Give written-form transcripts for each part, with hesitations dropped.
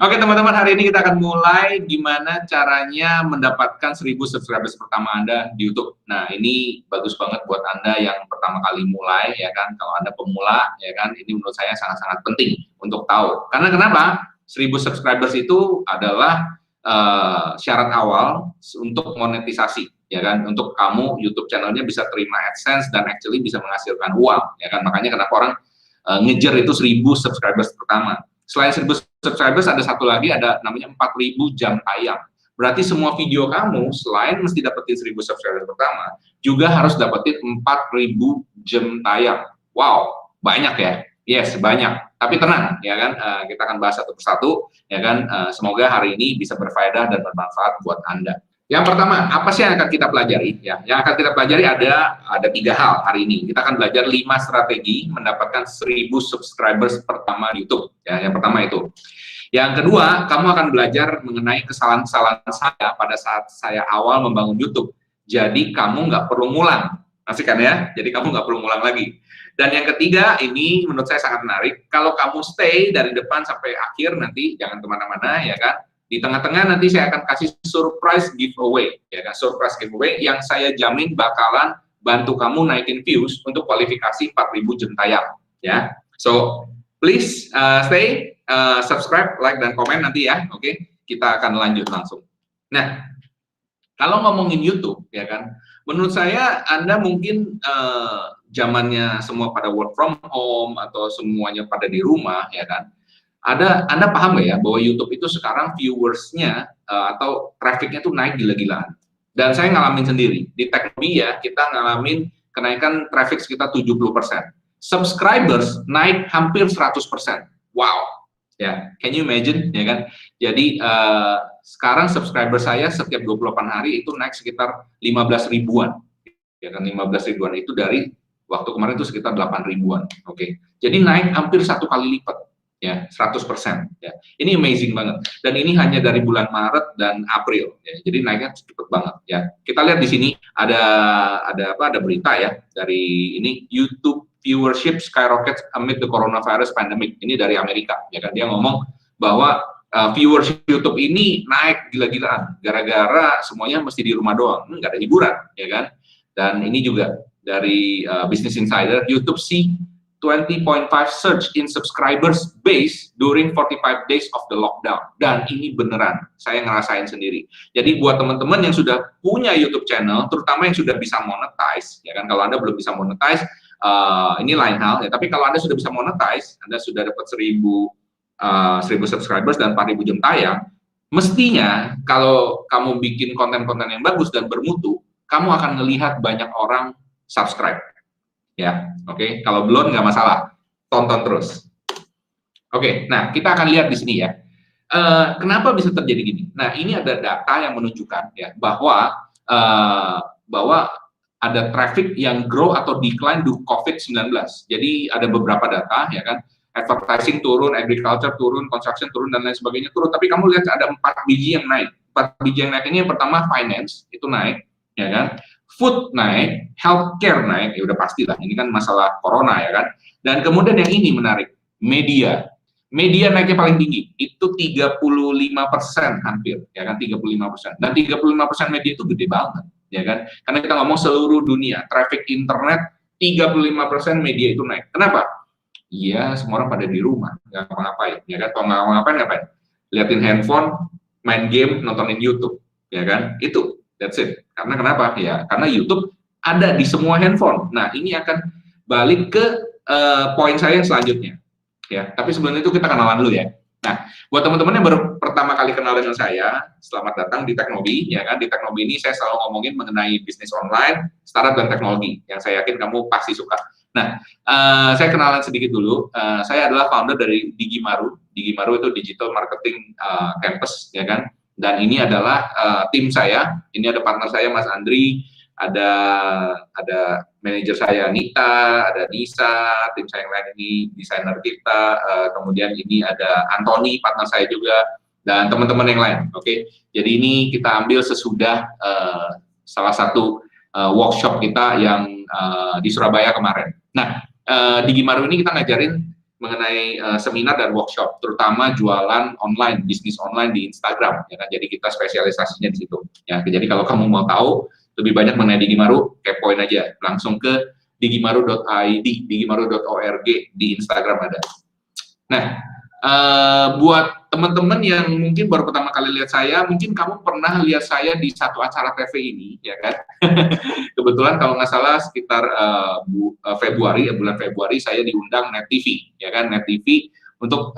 Oke teman-teman, hari ini kita akan mulai gimana caranya mendapatkan 1000 subscribers pertama Anda di YouTube. Nah, ini bagus banget buat Anda yang pertama kali mulai, ya kan. Kalau Anda pemula, ya kan, ini menurut saya sangat-sangat penting untuk tahu. Karena kenapa? 1000 subscribers itu adalah syarat awal untuk monetisasi, ya kan. Untuk kamu YouTube channelnya bisa terima AdSense dan actually bisa menghasilkan uang, ya kan. Makanya kenapa orang ngejar itu 1000 subscribers pertama. Selain 1000 subscribers, ada satu lagi, ada namanya 4000 jam tayang. Berarti semua video kamu, selain mesti dapetin 1000 subscribers pertama, juga harus dapetin 4000 jam tayang. Wow, banyak ya? Yes, banyak. Tapi tenang, ya kan? Kita akan bahas satu persatu, ya kan? Semoga hari ini bisa berfaedah dan bermanfaat buat Anda. Yang pertama, apa sih yang akan kita pelajari? Ya, yang akan kita pelajari ada 3 hal hari ini. Kita akan belajar 5 strategi mendapatkan 1000 subscribers pertama di YouTube. Ya, yang pertama itu. Yang kedua, kamu akan belajar mengenai kesalahan-kesalahan saya pada saat saya awal membangun YouTube. Jadi kamu nggak perlu ngulang, asik kan ya? Jadi kamu nggak perlu ngulang lagi. Dan yang ketiga, ini menurut saya sangat menarik. Kalau kamu stay dari depan sampai akhir nanti, jangan kemana-mana, ya kan? Di tengah-tengah nanti saya akan kasih surprise giveaway, ya kan? Surprise giveaway yang saya jamin bakalan bantu kamu naikin views untuk kualifikasi 4000 jam tayang, ya. So please stay, subscribe, like dan komen nanti ya. Oke, kita akan lanjut langsung. Nah, kalau ngomongin YouTube, ya kan, menurut saya Anda mungkin zamannya semua pada work from home atau semuanya pada di rumah, ya kan. Anda paham nggak ya bahwa YouTube itu sekarang viewersnya atau trafficnya tuh naik gila-gilaan. Dan saya ngalamin sendiri di teknologi ya, kita ngalamin kenaikan traffic sekitar 70%. Subscribers naik hampir 100%. Wow, ya, can you imagine, ya kan? Jadi sekarang subscriber saya setiap 28 hari itu naik sekitar 15 ribuan, ya kan? 15 ribuan itu dari waktu kemarin itu sekitar 8 ribuan, oke? Jadi naik hampir 1 kali lipat. Ya, 100%. Ya. Ini amazing banget. Dan ini hanya dari bulan Maret dan April. Ya. Jadi naiknya cepet banget. Ya. Kita lihat di sini ada berita ya dari ini, YouTube viewership skyrocket amid the coronavirus pandemic. Ini dari Amerika. Ya kan, dia ngomong bahwa viewership YouTube ini naik gila-gilaan gara-gara semuanya mesti di rumah doang, nggak ada hiburan, ya kan. Dan ini juga dari Business Insider, YouTube see 20.5 surge in subscribers base during 45 days of the lockdown. Dan ini beneran, saya ngerasain sendiri. Jadi buat teman-teman yang sudah punya YouTube channel, terutama yang sudah bisa monetize, ya kan, kalau Anda belum bisa monetize, ini lain hal, ya. Tapi kalau Anda sudah bisa monetize, Anda sudah dapat 1000 subscribers dan 4000 jam tayang, mestinya kalau kamu bikin konten-konten yang bagus dan bermutu, kamu akan melihat banyak orang subscribe. Ya, oke. Kalau belum nggak masalah, tonton terus. Oke, nah kita akan lihat di sini ya. Kenapa bisa terjadi gini? Nah, ini ada data yang menunjukkan ya bahwa ada traffic yang grow atau decline due COVID-19. Jadi ada beberapa data, ya kan. Advertising turun, agriculture turun, construction turun dan lain sebagainya turun. Tapi kamu lihat ada 4 biji yang naik. 4 biji yang naik ini yang pertama finance itu naik, ya kan. Food naik, healthcare naik, ya udah pastilah, ini kan masalah corona, ya kan. Dan kemudian yang ini menarik, media naiknya paling tinggi, itu 35% hampir, ya kan, 35%. Dan 35% media itu gede banget, ya kan. Karena kita ngomong seluruh dunia, traffic internet, 35% media itu naik. Kenapa? Iya, semua orang pada di rumah, nggak ngapa-ngapain, ya kan. Kalau nggak ngapa-ngapain, ngapain? Liatin handphone, main game, nontonin YouTube, ya kan, itu. That's it. Karena kenapa? Ya, karena YouTube ada di semua handphone. Nah, ini akan balik ke poin saya yang selanjutnya. Ya, tapi sebelum itu kita kenalan dulu ya. Nah, buat teman-teman yang baru pertama kali kenal dengan saya, selamat datang di Teknobi, ya kan. Di Teknobi ini saya selalu ngomongin mengenai bisnis online, startup dan teknologi, yang saya yakin kamu pasti suka. Nah, saya kenalan sedikit dulu. Saya adalah founder dari Digimaru. Digimaru itu Digital Marketing Campus, ya kan. Dan ini adalah tim saya, ini ada partner saya Mas Andri, ada manajer saya Nita, ada Nisa, tim saya yang lain ini desainer kita, kemudian ini ada Anthony, partner saya juga, dan teman-teman yang lain. Oke, jadi ini kita ambil sesudah salah satu workshop kita yang di Surabaya kemarin. Nah, di Gimaru ini kita ngajarin mengenai seminar dan workshop, terutama jualan online, bisnis online di Instagram, ya kan? Jadi kita spesialisasinya di situ. Ya, jadi kalau kamu mau tahu lebih banyak mengenai Digimaru, kepoin aja, langsung ke digimaru.id, digimaru.org di Instagram ada. Nah, buat teman-teman yang mungkin baru pertama kali lihat saya, mungkin kamu pernah lihat saya di satu acara TV ini, ya kan? Kebetulan kalau nggak salah sekitar Februari, bulan Februari saya diundang Net TV, ya kan? Net TV untuk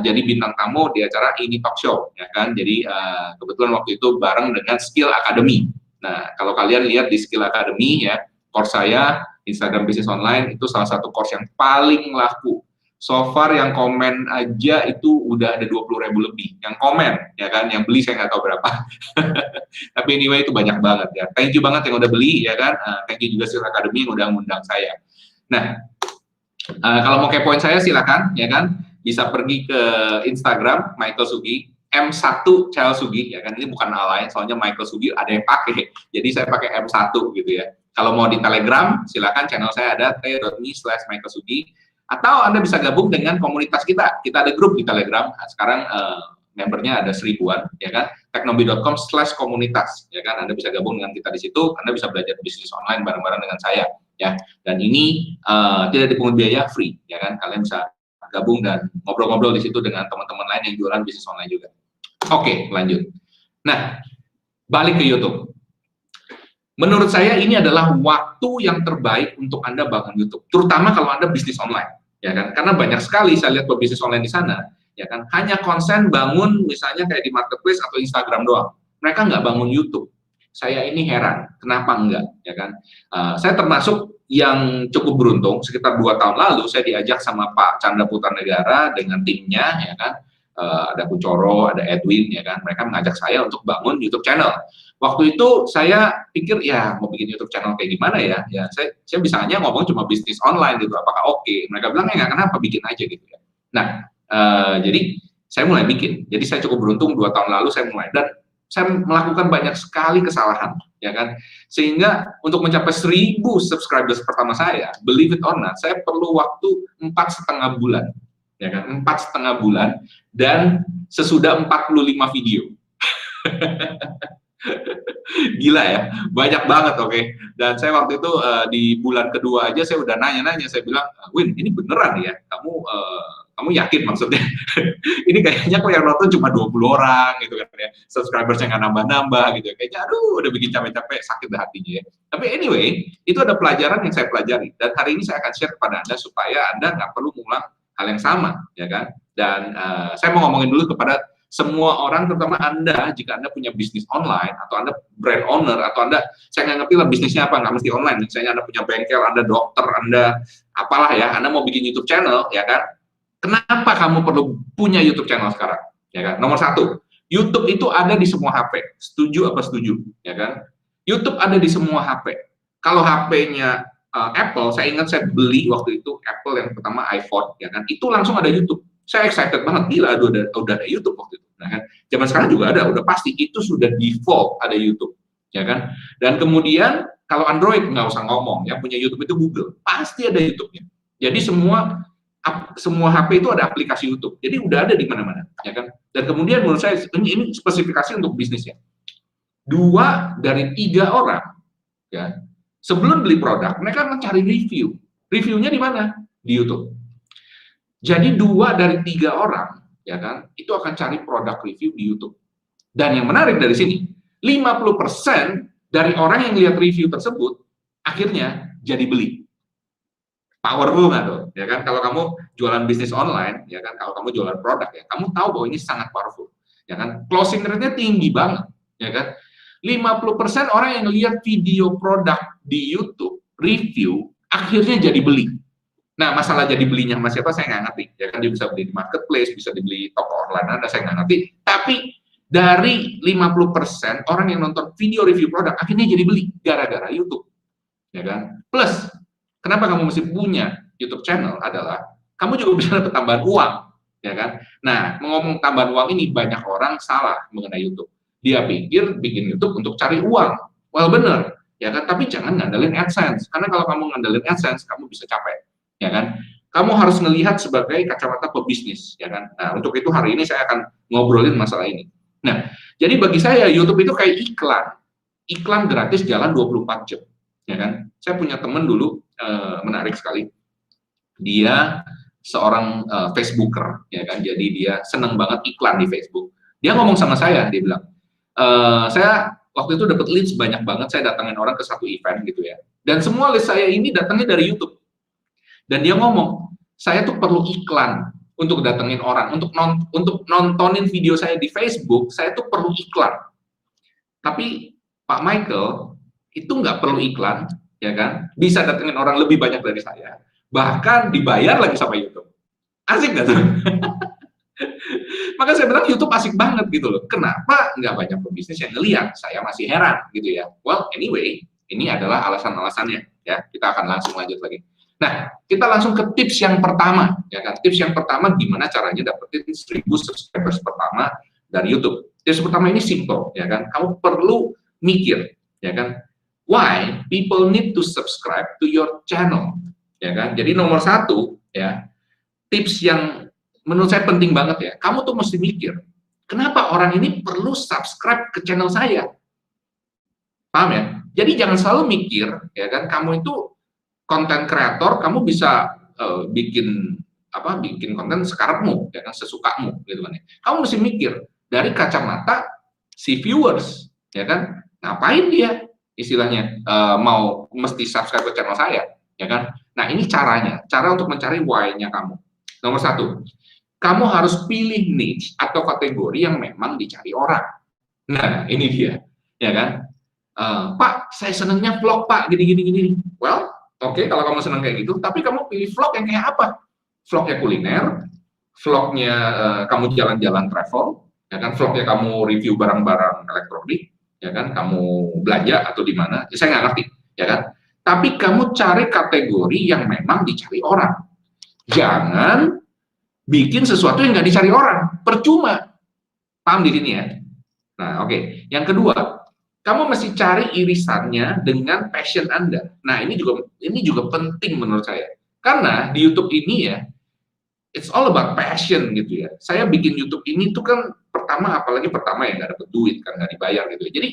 jadi bintang tamu di acara Ini Talk Show, ya kan? Jadi kebetulan waktu itu bareng dengan Skill Academy. Nah, kalau kalian lihat di Skill Academy, ya, course saya Instagram Business Online itu salah satu course yang paling laku. So far yang komen aja itu udah ada 20.000 lebih yang komen, ya kan, yang beli saya nggak tahu berapa. Tapi anyway itu banyak banget ya. Thank you banget yang udah beli, ya kan. Thank you juga Skill Academy yang udah ngundang saya. Nah, kalau mau kepoin saya silakan, ya kan, bisa pergi ke Instagram Michael Sugi, M1 Channel Sugi, ya kan, ini bukan hal lain, soalnya Michael Sugi ada yang pakai, jadi saya pakai M1 gitu ya. Kalau mau di Telegram, silakan channel saya ada t.me/michaelsugi. Atau Anda bisa gabung dengan komunitas kita. Kita ada grup di Telegram. Nah, sekarang membernya ada 1000-an, ya kan? teknobi.com/komunitas, ya kan? Anda bisa gabung dengan kita di situ. Anda bisa belajar bisnis online bareng-bareng dengan saya, ya. Dan ini tidak dipungut biaya, free, ya kan? Kalian bisa gabung dan ngobrol-ngobrol di situ dengan teman-teman lain yang jualan bisnis online juga. Oke, lanjut. Nah, balik ke YouTube. Menurut saya ini adalah waktu yang terbaik untuk Anda bangun YouTube, terutama kalau Anda bisnis online, ya kan? Karena banyak sekali saya lihat pebisnis online di sana, ya kan? Hanya konsen bangun misalnya kayak di marketplace atau Instagram doang. Mereka nggak bangun YouTube. Saya ini heran, kenapa enggak, ya kan? Saya termasuk yang cukup beruntung. Sekitar 2 tahun lalu saya diajak sama Pak Chandra Putra Negara dengan timnya, ya kan? Ada Kucoro, ada Edwin, ya kan? Mereka mengajak saya untuk bangun YouTube channel. Waktu itu saya pikir, ya mau bikin YouTube channel kayak gimana ya? Ya saya bisa hanya ngomong cuma bisnis online gitu. Apakah oke? Mereka bilang ya nggak kenapa, bikin aja gitu ya. Nah, jadi saya mulai bikin. Jadi saya cukup beruntung 2 tahun lalu saya mulai, dan saya melakukan banyak sekali kesalahan, ya kan? Sehingga untuk mencapai 1000 subscribers pertama saya, believe it or not, saya perlu waktu 4,5 bulan, ya kan? 4,5 bulan, dan sesudah 45 video. Gila ya, banyak banget, oke. Dan saya waktu itu di bulan kedua aja saya udah nanya-nanya, saya bilang, Win, ini beneran ya? Kamu yakin maksudnya? Ini kayaknya kok yang nonton cuma 20 orang gitu kan ya, subscribersnya nggak nambah-nambah gitu ya. Kayaknya aduh udah bikin capek-capek, sakit dah hatinya ya. Tapi anyway, itu ada pelajaran yang saya pelajari, dan hari ini saya akan share kepada Anda supaya Anda nggak perlu mengulang hal yang sama, ya kan? Dan saya mau ngomongin dulu kepada semua orang, terutama Anda, jika Anda punya bisnis online, atau Anda brand owner, atau Anda, saya nggak ngerti lah bisnisnya apa, nggak mesti online, misalnya Anda punya bengkel, Anda dokter, Anda apalah ya, Anda mau bikin YouTube channel, ya kan? Kenapa kamu perlu punya YouTube channel sekarang? Ya kan? Nomor 1, YouTube itu ada di semua HP. Setuju apa setuju? Ya kan? YouTube ada di semua HP. Kalau HP-nya Apple, saya ingat saya beli waktu itu Apple yang pertama iPhone, ya kan? Itu langsung ada YouTube. Saya excited banget, gila, udah ada YouTube waktu itu. Nah, kan? Zaman sekarang juga ada, udah pasti itu sudah default ada YouTube, ya kan? Dan kemudian kalau Android nggak usah ngomong, yang punya YouTube itu Google, pasti ada YouTube-nya. Jadi semua HP itu ada aplikasi YouTube, jadi udah ada di mana-mana, ya kan? Dan kemudian menurut saya ini spesifikasi untuk bisnisnya. 2 dari 3 orang, ya, sebelum beli produk, mereka mencari review. Reviewnya di mana? Di YouTube. Jadi 2 dari 3 orang, ya kan, itu akan cari produk review di YouTube. Dan yang menarik dari sini, 50% dari orang yang lihat review tersebut akhirnya jadi beli. Powerful nggak tuh? Ya kan, kalau kamu jualan bisnis online, ya kan, kalau kamu jualan produk, ya, kamu tahu bahwa ini sangat powerful, ya kan? Closing rate-nya tinggi banget, ya kan? 50% orang yang lihat video produk di YouTube review akhirnya jadi beli. Nah, masalah jadi belinya sama siapa saya nggak ngerti. Ya kan, dia bisa beli di marketplace, bisa dibeli toko online, saya nggak ngerti. Tapi dari 50% orang yang nonton video review produk akhirnya jadi beli gara-gara YouTube, ya kan? Plus, kenapa kamu mesti punya YouTube channel adalah kamu juga bisa dapat tambahan uang, ya kan? Nah, ngomong tambahan uang ini banyak orang salah mengenai YouTube. Dia pikir bikin YouTube untuk cari uang. Well, bener, ya kan? Tapi jangan ngandelin AdSense, karena kalau kamu ngandelin AdSense, kamu bisa capek. Ya kan? kamu harus melihat sebagai kacamata pebisnis, ya kan? Nah, untuk itu hari ini saya akan ngobrolin masalah ini. Nah, jadi bagi saya YouTube itu kayak iklan gratis jalan 24 jam, ya kan? Saya punya teman dulu menarik sekali. Dia seorang Facebooker, ya kan? Jadi dia senang banget iklan di Facebook. Dia ngomong sama saya, dia bilang, saya waktu itu dapat leads banyak banget, saya datangin orang ke satu event gitu ya. Dan semua leads saya ini datangnya dari YouTube. Dan dia ngomong, saya tuh perlu iklan untuk datengin orang, untuk nontonin video saya di Facebook, saya tuh perlu iklan. Tapi Pak Michael itu nggak perlu iklan, ya kan? Bisa datengin orang lebih banyak dari saya, bahkan dibayar lagi sama YouTube. Asik nggak tuh? Maka saya bilang YouTube asik banget gitu loh. Kenapa nggak banyak pebisnis yang ngeliat? Saya masih heran gitu ya. Well, anyway, ini adalah alasan-alasannya. Ya, kita akan langsung lanjut lagi. Nah, kita langsung ke tips yang pertama, ya kan? Tips yang pertama gimana caranya dapetin 1000 subscribers pertama dari YouTube. Tips pertama ini simple, ya kan? Kamu perlu mikir, ya kan? Why people need to subscribe to your channel, ya kan? Jadi nomor satu, ya, tips yang menurut saya penting banget ya. Kamu tuh mesti mikir, kenapa orang ini perlu subscribe ke channel saya? Paham ya? Jadi jangan selalu mikir, ya kan? Kamu itu konten kreator, kamu bisa bikin konten sekarangmu, ya kan, sesukamu, gitu kan ya. Kamu mesti mikir dari kacamata si viewers, ya kan, ngapain dia istilahnya mau mesti subscribe ke channel saya, ya kan. Nah ini caranya, cara untuk mencari why-nya kamu. Nomor satu, kamu harus pilih niche atau kategori yang memang dicari orang. Nah ini dia, ya kan. Pak, saya senangnya vlog Pak, gini. Well, oke, kalau kamu senang kayak gitu, tapi kamu pilih vlog yang kayak apa? Vlognya kuliner, vlognya kamu jalan-jalan travel, ya kan? Vlognya kamu review barang-barang elektronik, ya kan? Kamu belanja atau di mana? Ya, saya nggak ngerti, ya kan? Tapi kamu cari kategori yang memang dicari orang. Jangan bikin sesuatu yang nggak dicari orang, percuma. Paham di sini ya? Nah, oke. Yang kedua, kamu mesti cari irisannya dengan passion Anda. Nah, ini juga penting menurut saya. Karena di YouTube ini ya, it's all about passion gitu ya. Saya bikin YouTube ini tuh kan apalagi pertama ya nggak dapet duit kan, nggak dibayar gitu ya. Jadi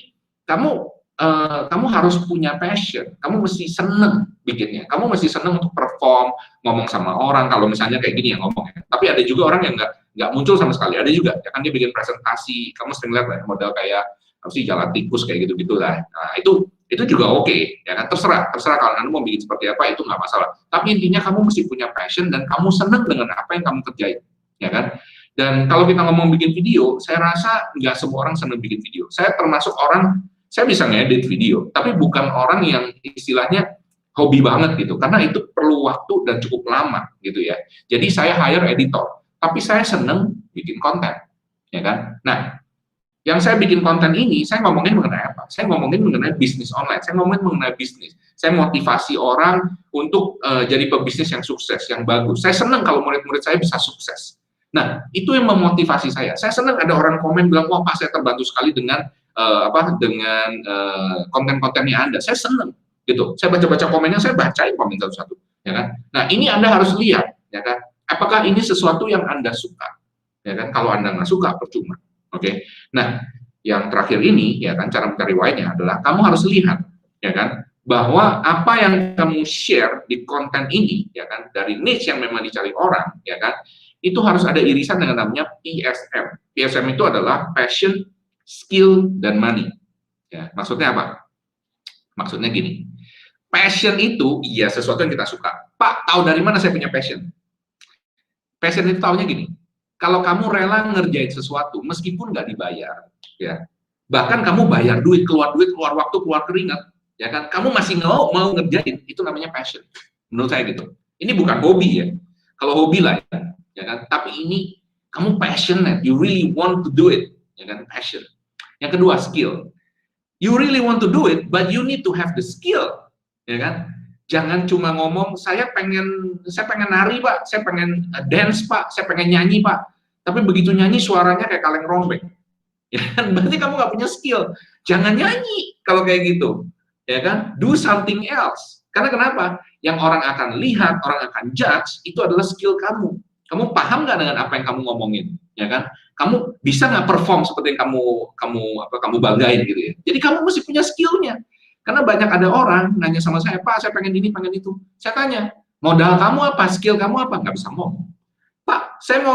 kamu harus punya passion. Kamu mesti seneng bikinnya. Kamu mesti seneng untuk perform, ngomong sama orang. Kalau misalnya kayak gini ya ngomongnya. Tapi ada juga orang yang nggak muncul sama sekali. Ada juga, ya kan dia bikin presentasi. Kamu sering lihat lah model kayak jalan tikus kayak gitu-gitu lah. Nah, itu juga oke, ya kan, terserah kalau Anda mau bikin seperti apa, itu nggak masalah. Tapi intinya kamu mesti punya passion dan kamu senang dengan apa yang kamu kerjain, ya kan. Dan kalau kita ngomong bikin video, saya rasa nggak semua orang senang bikin video. Saya termasuk orang, saya bisa ngedit video, tapi bukan orang yang istilahnya hobi banget gitu, karena itu perlu waktu dan cukup lama gitu ya. Jadi saya hire editor, tapi saya senang bikin konten, ya kan. Nah, yang saya bikin konten ini, saya ngomongin mengenai apa? Saya ngomongin mengenai bisnis online, saya ngomongin mengenai bisnis. Saya motivasi orang untuk jadi pebisnis yang sukses, yang bagus. Saya senang kalau murid-murid saya bisa sukses. Nah, itu yang memotivasi saya. Saya senang ada orang komen bilang, wah Pak, saya terbantu sekali dengan konten-kontennya Anda. Saya senang gitu. Saya baca-baca komennya, saya bacain komen satu-satu, ya kan? Nah, ini Anda harus lihat, ya kan? Apakah ini sesuatu yang Anda suka? Ya kan? Kalau Anda nggak suka, percuma. Oke, nah yang terakhir ini ya kan cara mencari why-nya adalah kamu harus lihat ya kan bahwa apa yang kamu share di konten ini ya kan dari niche yang memang dicari orang ya kan itu harus ada irisan dengan namanya PSM. PSM itu adalah passion, skill, dan money. Ya, maksudnya apa? Maksudnya gini, passion itu iya sesuatu yang kita suka. Pak, tahu dari mana saya punya passion? Passion itu taunya gini. Kalau kamu rela ngerjain sesuatu, meskipun nggak dibayar, ya, bahkan kamu bayar duit, keluar waktu, keluar keringat, ya kan, kamu masih mau ngerjain, itu namanya passion. Menurut saya gitu. Ini bukan hobi ya. Kalau hobi lah, ya kan. Tapi ini kamu passionate, you really want to do it, ya kan, passion. Yang kedua, skill. You really want to do it, but you need to have the skill, ya kan. Jangan cuma ngomong, saya pengen nari Pak, saya pengen dance Pak, saya pengen nyanyi Pak. Tapi begitu nyanyi suaranya kayak kaleng rombeng. Ya kan? Berarti kamu nggak punya skill. Jangan nyanyi kalau kayak gitu. ya kan? Do something else. Karena kenapa? Yang orang akan lihat, orang akan judge, itu adalah skill kamu. Kamu paham nggak dengan apa yang kamu ngomongin, ya kan? Kamu bisa nggak perform seperti yang kamu banggain gitu ya. Jadi kamu mesti punya skillnya. Karena banyak ada orang nanya sama saya, Pak, saya pengen ini, pengen itu. Saya tanya, modal kamu apa, skill kamu apa? Nggak bisa ngomong. Pak, saya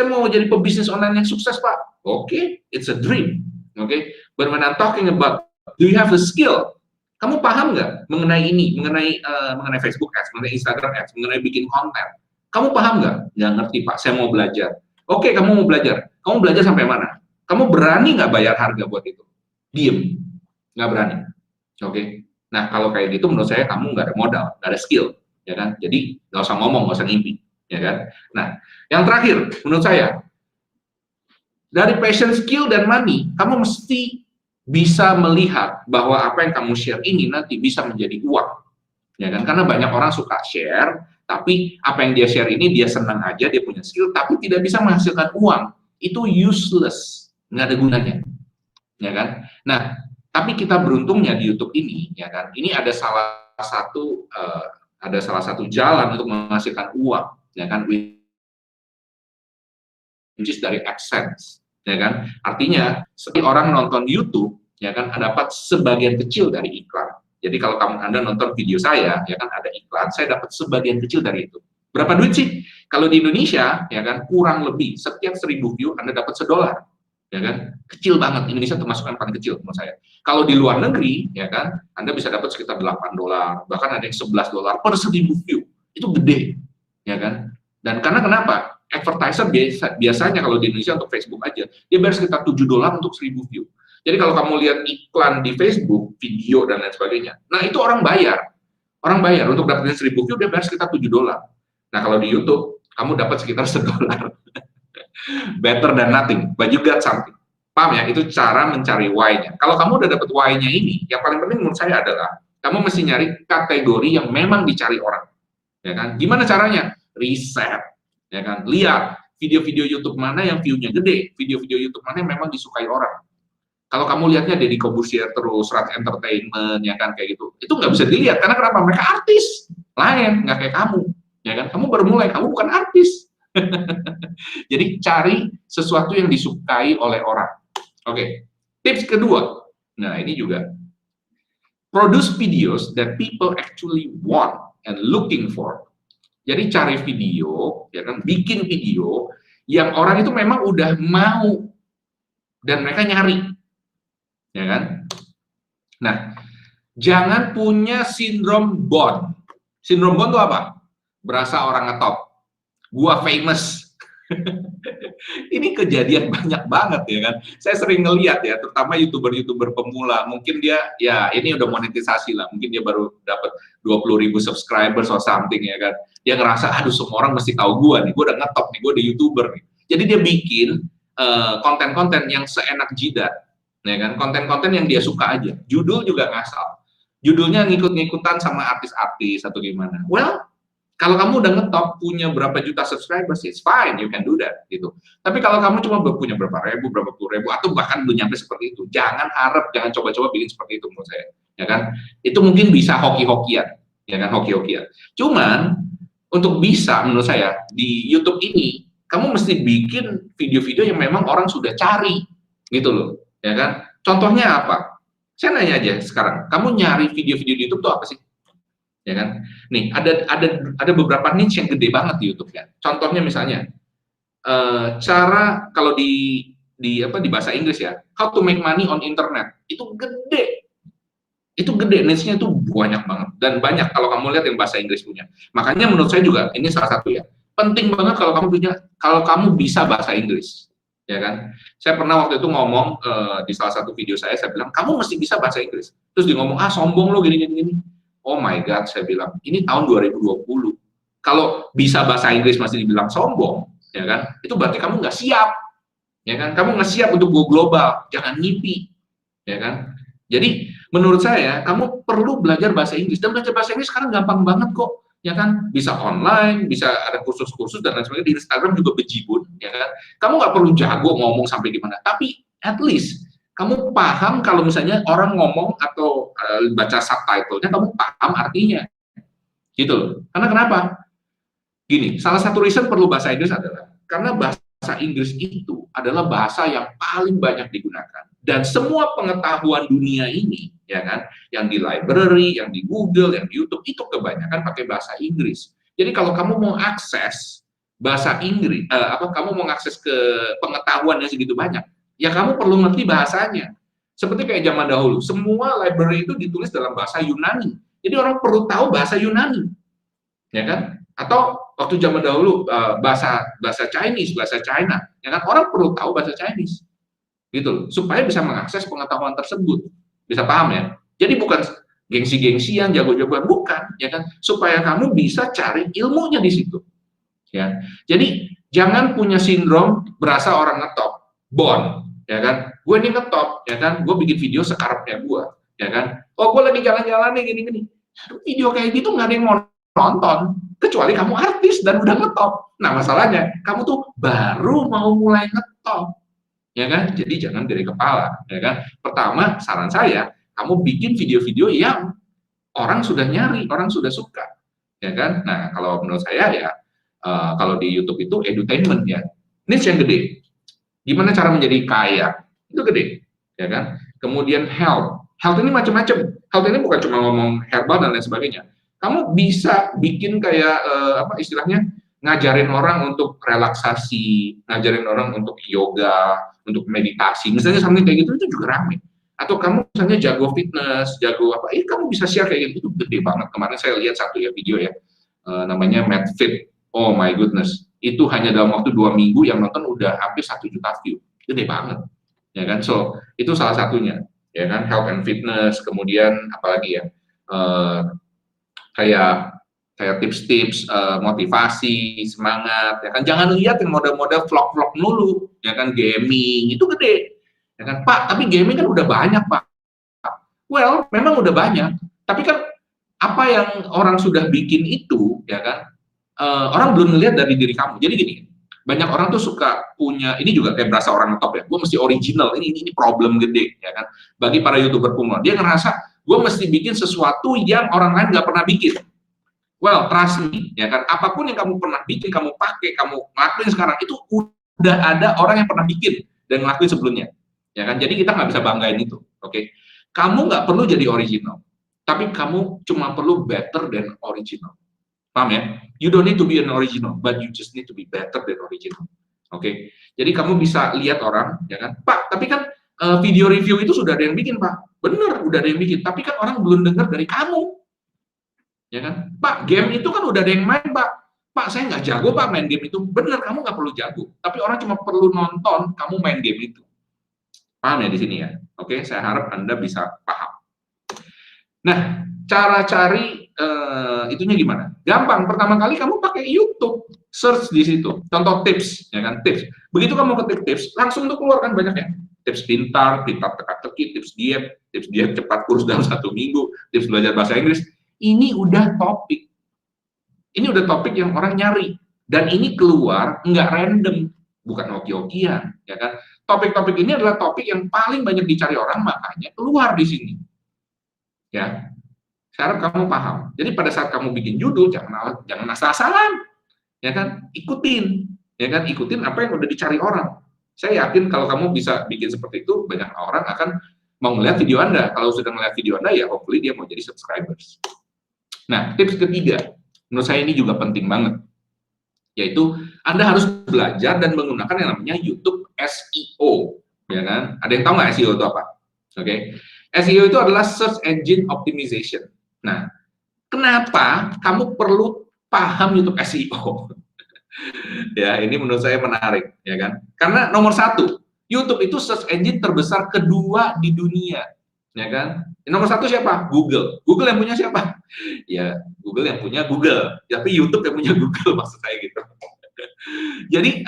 mau jadi pebisnis online yang sukses, Pak. Oke, it's a dream. Oke, but when I'm talking about, do you have the skill? Kamu paham nggak mengenai ini, mengenai Facebook Ads, mengenai Instagram Ads, mengenai bikin konten? Kamu paham nggak? Nggak ngerti, Pak. Saya mau belajar. Oke, kamu mau belajar. Kamu belajar sampai mana? Kamu berani nggak bayar harga buat itu? Diem. Nggak berani. Oke. Nah, kalau kayak gitu menurut saya kamu nggak ada modal, nggak ada skill, ya kan? Jadi nggak usah ngomong, nggak usah ngimpi, ya kan? Nah, yang terakhir menurut saya dari passion, skill, dan money, kamu mesti bisa melihat bahwa apa yang kamu share ini nanti bisa menjadi uang, ya kan? Karena banyak orang suka share, tapi apa yang dia share ini dia senang aja, dia punya skill, tapi tidak bisa menghasilkan uang. Itu useless, nggak ada gunanya, ya kan? Nah, tapi kita beruntungnya di YouTube ini, ya kan? Ini ada salah satu jalan untuk menghasilkan uang, ya kan? Which is dari AdSense, ya kan? Artinya, setiap orang nonton YouTube, ya kan, dapat sebagian kecil dari iklan. Jadi kalau Anda nonton video saya, ya kan, ada iklan, saya dapat sebagian kecil dari itu. Berapa duit sih? Kalau di Indonesia, ya kan, kurang lebih setiap 1.000 view Anda dapat $1, ya kan? Kecil banget. Indonesia termasuk yang paling kecil menurut saya. Kalau di luar negeri, ya kan, Anda bisa dapat sekitar $8, bahkan ada yang $11 per 1.000 view. Itu gede, ya kan? Dan karena kenapa? Advertiser biasanya kalau di Indonesia untuk Facebook aja, dia bayar sekitar $7 untuk 1.000 view. Jadi kalau kamu lihat iklan di Facebook, video dan lain sebagainya, nah itu orang bayar untuk dapetin 1.000 view dia bayar sekitar $7. Nah kalau di YouTube kamu dapat sekitar $1. Better than nothing, but you got something. Paham ya? Itu cara mencari why-nya. Kalau kamu udah dapet why-nya ini, yang paling penting menurut saya adalah kamu mesti nyari kategori yang memang dicari orang, ya kan? Gimana caranya? Riset. Ya kan, lihat video-video YouTube mana yang view-nya gede, video-video YouTube mana yang memang disukai orang. Kalau kamu lihatnya Deddy Corbuzier terus, Raj Entertainment, ya kan, kayak gitu, itu nggak bisa dilihat, karena kenapa? Mereka artis, lain, nggak kayak kamu, ya kan, kamu baru mulai, kamu bukan artis. Jadi cari sesuatu yang disukai oleh orang. Oke, tips kedua, nah ini juga, produce videos that people actually want and looking for. Jadi cari video, ya kan, bikin video yang orang itu memang udah mau dan mereka nyari, ya kan? Nah, jangan punya sindrom Bond. Sindrom Bond itu apa? Berasa orang ngetop, gua famous. Ini kejadian banyak banget, ya kan? Saya sering ngeliat ya, terutama YouTuber pemula, mungkin dia, ya ini udah monetisasi lah, mungkin dia baru dapat 20.000 subscribers or something, ya kan? Dia ngerasa, aduh semua orang mesti tahu gua nih, gua udah ngetop nih, gua udah YouTuber nih. Jadi dia bikin konten-konten yang seenak jidat, ya kan? Konten-konten yang dia suka aja. Judul juga ngasal. Judulnya ngikut-ngikutan sama artis-artis atau gimana. Well, kalau kamu udah ngetop, punya berapa juta subscribers, it's fine, you can do that, gitu. Tapi kalau kamu cuma punya berapa ribu, berapa puluh ribu, atau bahkan belum nyampe seperti itu, jangan coba-coba bikin seperti itu menurut saya, ya kan? Itu mungkin bisa hoki-hokian, ya kan, hoki-hokian. Cuman, untuk bisa, menurut saya, di YouTube ini, kamu mesti bikin video-video yang memang orang sudah cari, gitu loh, ya kan? Contohnya apa? Saya nanya aja sekarang, kamu nyari video-video di YouTube itu apa sih? Ya kan? Nih, ada beberapa niche yang gede banget di YouTube kan. Contohnya misalnya cara kalau di bahasa Inggris ya, how to make money on internet. Itu gede. Niche-nya itu banyak banget dan banyak kalau kamu lihat yang bahasa Inggris punya. Makanya menurut saya juga ini salah satu ya. Penting banget kalau kamu bisa bahasa Inggris. Ya kan? Saya pernah waktu itu ngomong di salah satu video saya bilang, "Kamu mesti bisa bahasa Inggris." Terus dia ngomong, "Ah, sombong lo gini. Oh my God, saya bilang, ini tahun 2020. Kalau bisa bahasa Inggris masih dibilang sombong, ya kan? Itu berarti kamu nggak siap, ya kan? Kamu nggak siap untuk go global, jangan ngipi, ya kan? Jadi menurut saya, kamu perlu belajar bahasa Inggris. Dan belajar bahasa Inggris sekarang gampang banget kok, ya kan? Bisa online, bisa ada kursus-kursus dan lain sebagainya. Di Instagram juga bejibun, ya kan? Kamu nggak perlu jago ngomong sampai gimana, tapi at least kamu paham kalau misalnya orang ngomong atau baca subtitle-nya, kamu paham artinya, gitu loh. Karena kenapa? Gini, salah satu reason perlu bahasa Inggris adalah karena bahasa Inggris itu adalah bahasa yang paling banyak digunakan, dan semua pengetahuan dunia ini, ya kan, yang di library, yang di Google, yang di YouTube, itu kebanyakan pakai bahasa Inggris. Jadi kalau kamu mau akses bahasa Inggris, kamu mau akses ke pengetahuan yang segitu banyak, ya kamu perlu ngerti bahasanya. Seperti kayak zaman dahulu, semua library itu ditulis dalam bahasa Yunani. Jadi orang perlu tahu bahasa Yunani, ya kan? Atau waktu zaman dahulu bahasa Chinese, bahasa China, ya kan, orang perlu tahu bahasa Chinese, gitu loh, supaya bisa mengakses pengetahuan tersebut, bisa paham ya. Jadi bukan gengsi-gengsian, jago-jagoan, bukan, ya kan, supaya kamu bisa cari ilmunya di situ, ya. Jadi jangan punya sindrom berasa orang ngetop, ya kan, gue ini ngetop, ya kan, gue bikin video sekarapnya gue, ya kan, oh gue lagi jalan-jalan nih gini-gini, video kayak gitu nggak ada yang mau nonton, kecuali kamu artis dan udah ngetop. Nah masalahnya, kamu tuh baru mau mulai ngetop, ya kan? Jadi jangan dari kepala, ya kan? Pertama, saran saya, kamu bikin video-video yang orang sudah nyari, orang sudah suka, ya kan? Nah kalau menurut saya ya, kalau di YouTube itu edutainment ya, niche yang gede. Gimana cara menjadi kaya? Itu gede, ya kan? Kemudian health ini macam-macam. Health ini bukan cuma ngomong herbal dan lain sebagainya. Kamu bisa bikin kayak apa istilahnya, ngajarin orang untuk relaksasi, ngajarin orang untuk yoga, untuk meditasi, misalnya sampai kayak gitu, itu juga rame. Atau kamu misalnya jago fitness, jago apa, kamu bisa share kayak gitu, itu gede banget. Kemarin saya lihat satu ya video ya, namanya MadFit. Oh my goodness, itu hanya dalam waktu 2 minggu yang nonton udah hampir 1 juta view, gede banget, ya kan? So itu salah satunya, ya kan, health and fitness. Kemudian apalagi ya, kayak tips-tips motivasi, semangat, ya kan. Jangan lihat yang model-model vlog-vlog dulu, ya kan, gaming itu gede, ya kan, Pak, tapi gaming kan udah banyak, Pak. Well, memang udah banyak, tapi kan apa yang orang sudah bikin itu, ya kan, orang belum melihat dari diri kamu. Jadi gini, banyak orang tuh suka punya, ini juga kayak berasa orang top ya, gue mesti original, ini problem gede, ya kan, bagi para YouTuber pemula. Dia ngerasa, gue mesti bikin sesuatu yang orang lain nggak pernah bikin. Well, trust me, ya kan, apapun yang kamu pernah bikin, kamu pakai, kamu ngelakuin sekarang, itu udah ada orang yang pernah bikin dan ngelakuin sebelumnya, ya kan. Jadi kita nggak bisa banggain itu, oke? Kamu nggak perlu jadi original, tapi kamu cuma perlu better than original. Paham ya? You don't need to be an original, but you just need to be better than original. Oke? Jadi kamu bisa lihat orang, ya kan, Pak, tapi kan video review itu sudah ada yang bikin, Pak. Bener, udah ada yang bikin, tapi kan orang belum dengar dari kamu. Ya kan? Pak, game itu kan udah ada yang main, Pak. Pak, saya nggak jago, Pak, main game itu. Bener, kamu nggak perlu jago. Tapi orang cuma perlu nonton kamu main game itu. Paham ya di sini ya? Oke, saya harap Anda bisa paham. Nah, cara cari itunya gimana? Gampang. Pertama kali kamu pakai YouTube, search di situ. Contoh tips, ya kan? Tips. Begitu kamu ketik tips, langsung tuh keluar kan banyak ya. Tips pintar teka-teki, tips diet cepat kurus dalam 1 minggu, tips belajar bahasa Inggris. Ini udah topik. Ini udah topik yang orang nyari. Dan ini keluar nggak random, bukan hoki-hokian, ya kan? Topik-topik ini adalah topik yang paling banyak dicari orang, makanya keluar di sini. Ya, saya harap kamu paham. Jadi pada saat kamu bikin judul, jangan asal-asalan, ya kan? Ikutin, ya kan? Ikutin apa yang udah dicari orang. Saya yakin kalau kamu bisa bikin seperti itu, banyak orang akan mau melihat video Anda. Kalau sudah melihat video Anda, ya hopefully dia mau jadi subscribers. Nah, tips ketiga, menurut saya ini juga penting banget, yaitu Anda harus belajar dan menggunakan yang namanya YouTube SEO, ya kan? Ada yang tahu nggak SEO itu apa? Oke, SEO itu adalah Search Engine Optimization. Nah, kenapa kamu perlu paham YouTube SEO? Ya, ini menurut saya menarik, ya kan? Karena nomor 1, YouTube itu search engine terbesar kedua di dunia, ya kan? Nomor 1 siapa? Google. Google yang punya siapa? Ya, Google yang punya Google, tapi YouTube yang punya Google, maksud saya gitu. Jadi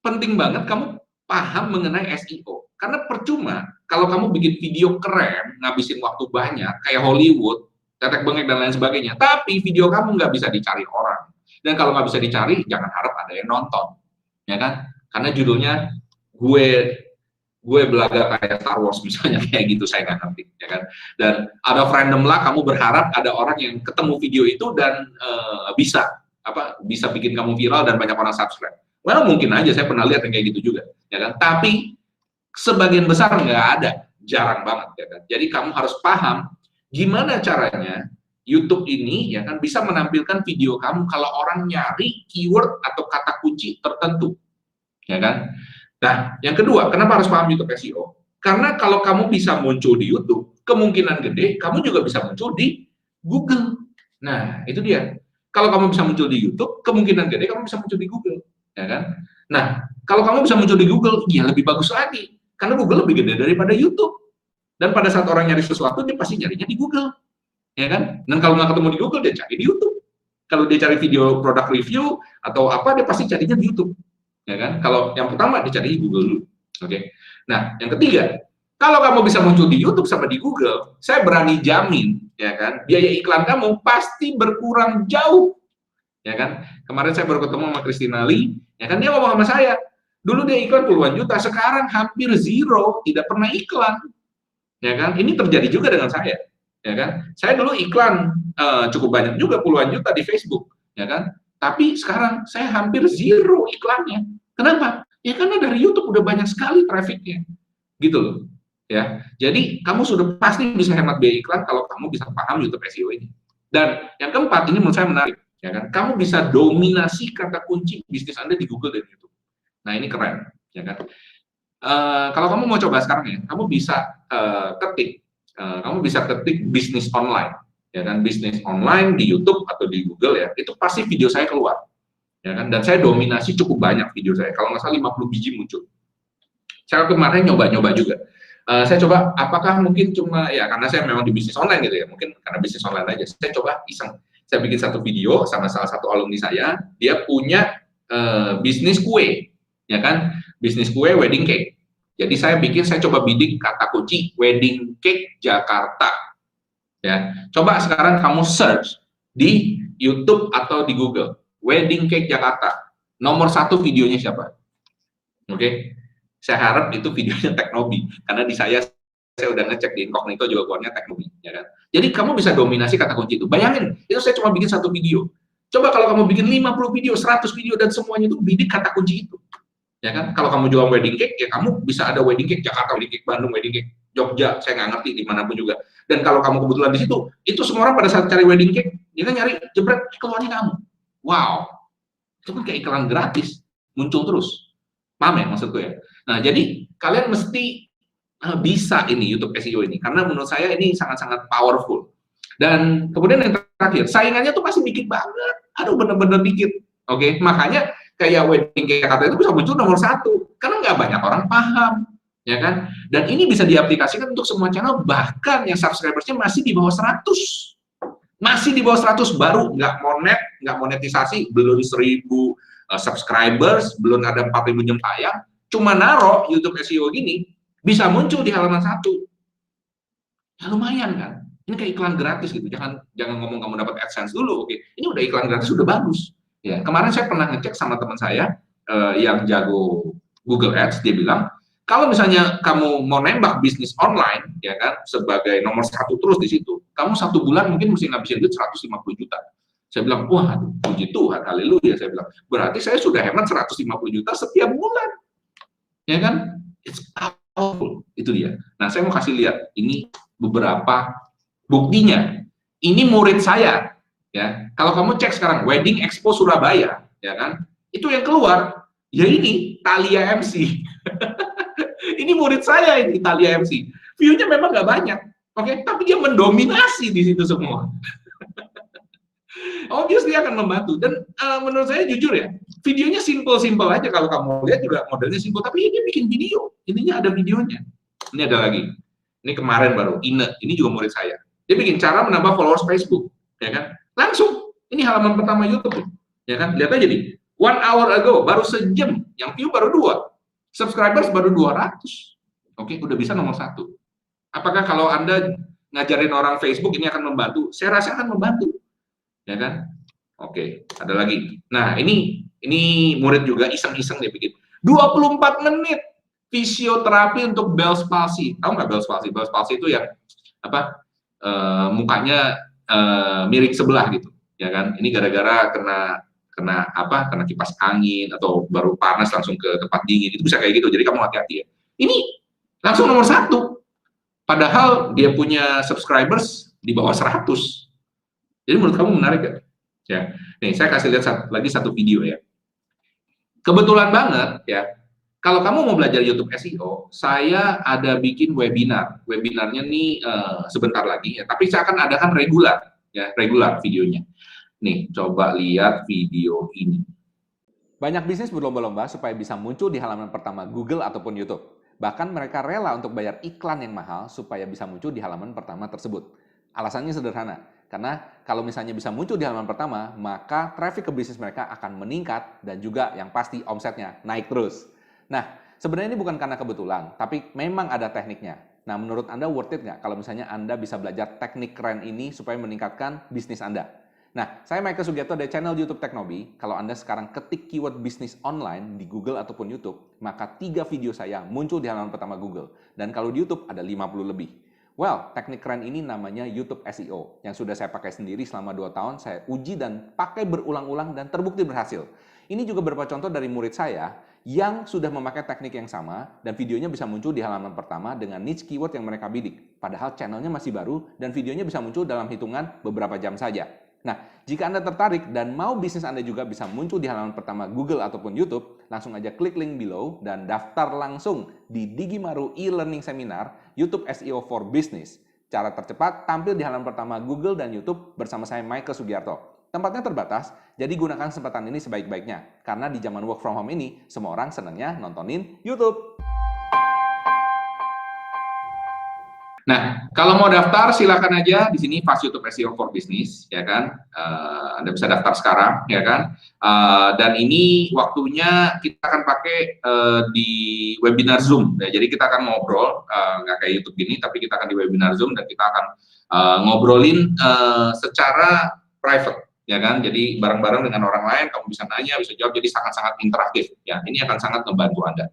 penting banget kamu paham mengenai SEO, karena percuma kalau kamu bikin video keren, ngabisin waktu banyak, kayak Hollywood, tetek bengek dan lain sebagainya, tapi video kamu nggak bisa dicari orang. Dan kalau nggak bisa dicari, jangan harap ada yang nonton, ya kan? Karena judulnya gue gue belaga kayak Star Wars misalnya, kayak gitu, saya nggak ngerti, ya kan. Dan ada random lah, kamu berharap ada orang yang ketemu video itu dan bisa bikin kamu viral dan banyak orang subscribe. Well, mungkin aja, saya pernah lihat yang kayak gitu juga, ya kan. Tapi sebagian besar nggak ada, jarang banget, ya kan. Jadi kamu harus paham gimana caranya YouTube ini, ya kan, bisa menampilkan video kamu kalau orang nyari keyword atau kata kunci tertentu, ya kan. Nah, yang kedua, kenapa harus paham YouTube SEO? Karena kalau kamu bisa muncul di YouTube, kemungkinan gede kamu juga bisa muncul di Google. Nah, itu dia. Kalau kamu bisa muncul di YouTube, kemungkinan gede kamu bisa muncul di Google, ya kan? Nah, kalau kamu bisa muncul di Google, ya lebih bagus lagi, karena Google lebih gede daripada YouTube. Dan pada saat orang nyari sesuatu, dia pasti nyarinya di Google, ya kan? Dan kalau nggak ketemu di Google, dia cari di YouTube. Kalau dia cari video produk review atau apa, dia pasti carinya di YouTube, ya kan? Kalau yang pertama dicari di Google dulu, oke? Nah, yang ketiga, kalau kamu bisa muncul di YouTube sama di Google, saya berani jamin, ya kan, biaya iklan kamu pasti berkurang jauh, ya kan? Kemarin saya baru ketemu sama Christina Lee, ya kan, dia ngomong sama saya, dulu dia iklan puluhan juta, sekarang hampir zero, tidak pernah iklan, ya kan? Ini terjadi juga dengan saya, ya kan? Saya dulu iklan cukup banyak juga, puluhan juta di Facebook, ya kan? Tapi sekarang saya hampir zero iklannya. Kenapa? Ya karena dari YouTube udah banyak sekali trafficnya, gitu loh, ya. Jadi kamu sudah pasti bisa hemat biaya iklan kalau kamu bisa paham YouTube SEO ini. Dan yang keempat, ini menurut saya menarik, ya kan? Kamu bisa dominasi kata kunci bisnis Anda di Google dan YouTube. Nah, ini keren, ya kan? Kalau kamu mau coba sekarang, ya, kamu bisa ketik bisnis online, ya kan, bisnis online di YouTube atau di Google, ya, itu pasti video saya keluar, ya kan, dan saya dominasi cukup banyak video saya, kalau nggak salah 50 biji muncul. Saya kemarin nyoba-nyoba juga, saya coba apakah mungkin cuma, ya karena saya memang di bisnis online gitu ya, mungkin karena bisnis online aja, saya coba iseng, saya bikin satu video sama salah satu alumni saya, dia punya bisnis kue, ya kan, bisnis kue wedding cake. Jadi saya coba bidik kata kunci wedding cake Jakarta. Ya, coba sekarang kamu search di YouTube atau di Google wedding cake Jakarta. Nomor satu videonya siapa? Oke, saya harap itu videonya Teknobi, karena di saya udah ngecek di incognito juga keluarnya Teknobi, ya kan. Jadi kamu bisa dominasi kata kunci itu. Bayangin, itu saya cuma bikin satu video. Coba kalau kamu bikin 50 video, 100 video dan semuanya itu bidik kata kunci itu. Ya kan, kalau kamu jual wedding cake, ya kamu bisa ada wedding cake Jakarta, wedding cake Bandung, wedding cake Jogja, saya nggak ngerti dimanapun juga. Dan kalau kamu kebetulan di situ, itu semua orang pada saat cari wedding cake, dia kan nyari jebret keluarnya kamu. Wow, itu kan kayak iklan gratis, muncul terus. Paham ya maksudku ya? Nah, jadi kalian mesti bisa ini YouTube SEO ini, karena menurut saya ini sangat-sangat powerful. Dan kemudian yang terakhir, saingannya tuh masih dikit banget, aduh bener-bener dikit. Oke, makanya kayak wedding cake Jakarta itu bisa muncul nomor satu, karena nggak banyak orang paham, ya kan? Dan ini bisa diaplikasikan untuk semua channel, bahkan yang subscribersnya masih di bawah 100. Masih di bawah 100, baru nggak monetisasi, belum 1000 subscribers, belum ada 4000 jam tayang, cuma naro YouTube SEO gini, bisa muncul di halaman 1. Ya lumayan kan? Ini kayak iklan gratis gitu, jangan ngomong kamu dapat AdSense dulu, oke? Ini udah iklan gratis, udah bagus. Ya, kemarin saya pernah ngecek sama teman saya yang jago Google Ads, dia bilang, kalau misalnya kamu mau nembak bisnis online, ya kan, sebagai nomor satu terus di situ, kamu 1 bulan mungkin mesti ngabisin duit 150 juta. Saya bilang, wah, puji Tuhan, haleluya, saya bilang, berarti saya sudah hemat 150 juta setiap bulan, ya kan? It's powerful, itu dia. Nah, saya mau kasih lihat, ini beberapa buktinya. Ini murid saya, ya. Kalau kamu cek sekarang Wedding Expo Surabaya, ya kan, itu yang keluar, ya ini Thalia MC. Ini murid saya ini Thalia MC. View-nya memang nggak banyak, oke, tapi dia mendominasi di situ semua. Obviously akan membantu. Dan menurut saya jujur ya, videonya simple aja, kalau kamu lihat juga modelnya simple, tapi dia bikin video, intinya ada videonya. Ini ada lagi, ini kemarin baru, ini juga murid saya. Dia bikin cara menambah followers Facebook, ya kan? Langsung, ini halaman pertama YouTube, ya kan? Lihat aja nih, 1 hour ago, baru sejam, yang view baru 2, subscribers baru 200. Oke, udah bisa nomor 1. Apakah kalau Anda ngajarin orang Facebook ini akan membantu? Saya rasa akan membantu, ya kan? Oke, ada lagi. Nah, ini murid juga iseng-iseng dia bikin 24 menit fisioterapi untuk Bell's palsy. Tahu nggak Bell's palsy? Bell's palsy itu ya apa? Mukanya miring sebelah gitu, ya kan? Ini gara-gara kena kipas angin atau baru panas langsung ke tempat dingin, itu bisa kayak gitu. Jadi kamu hati-hati ya. Ini langsung nomor 1. Padahal dia punya subscribers di bawah 100. Jadi menurut kamu menarik gak? Ya. Nih, saya kasih lihat lagi satu video ya. Kebetulan banget ya, kalau kamu mau belajar YouTube SEO, saya ada bikin webinar. Webinarnya nih sebentar lagi ya, tapi saya akan adakan regular videonya. Nih, coba lihat video ini. Banyak bisnis berlomba-lomba supaya bisa muncul di halaman pertama Google ataupun YouTube. Bahkan mereka rela untuk bayar iklan yang mahal supaya bisa muncul di halaman pertama tersebut. Alasannya sederhana, karena kalau misalnya bisa muncul di halaman pertama, maka traffic ke bisnis mereka akan meningkat dan juga yang pasti omsetnya naik terus. Nah, sebenarnya ini bukan karena kebetulan, tapi memang ada tekniknya. Nah, menurut Anda worth it nggak kalau misalnya Anda bisa belajar teknik keren ini supaya meningkatkan bisnis Anda? Nah, saya Michael Sugiarto dari channel YouTube Teknobi. Kalau Anda sekarang ketik keyword bisnis online di Google ataupun YouTube, maka 3 video saya muncul di halaman pertama Google. Dan kalau di YouTube ada 50 lebih. Well, teknik keren ini namanya YouTube SEO, yang sudah saya pakai sendiri selama 2 tahun, saya uji dan pakai berulang-ulang dan terbukti berhasil. Ini juga beberapa contoh dari murid saya yang sudah memakai teknik yang sama dan videonya bisa muncul di halaman pertama dengan niche keyword yang mereka bidik. Padahal channelnya masih baru dan videonya bisa muncul dalam hitungan beberapa jam saja. Nah, jika Anda tertarik dan mau bisnis Anda juga bisa muncul di halaman pertama Google ataupun YouTube, langsung aja klik link below dan daftar langsung di Digimaru e-learning seminar YouTube SEO for Business. Cara tercepat tampil di halaman pertama Google dan YouTube bersama saya Michael Sugiarto. Tempatnya terbatas, jadi gunakan kesempatan ini sebaik-baiknya. Karena di zaman work from home ini, semua orang senangnya nontonin YouTube. Nah, kalau mau daftar silakan aja di sini Fast YouTube SEO for Business, ya kan? Anda bisa daftar sekarang, ya kan? Dan ini waktunya kita akan pakai di webinar Zoom. Ya, jadi kita akan ngobrol, nggak kayak YouTube gini, tapi kita akan di webinar Zoom dan kita akan ngobrolin secara private, ya kan? Jadi bareng-bareng dengan orang lain, kamu bisa nanya, bisa jawab, jadi sangat-sangat interaktif. Ya, ini akan sangat membantu Anda.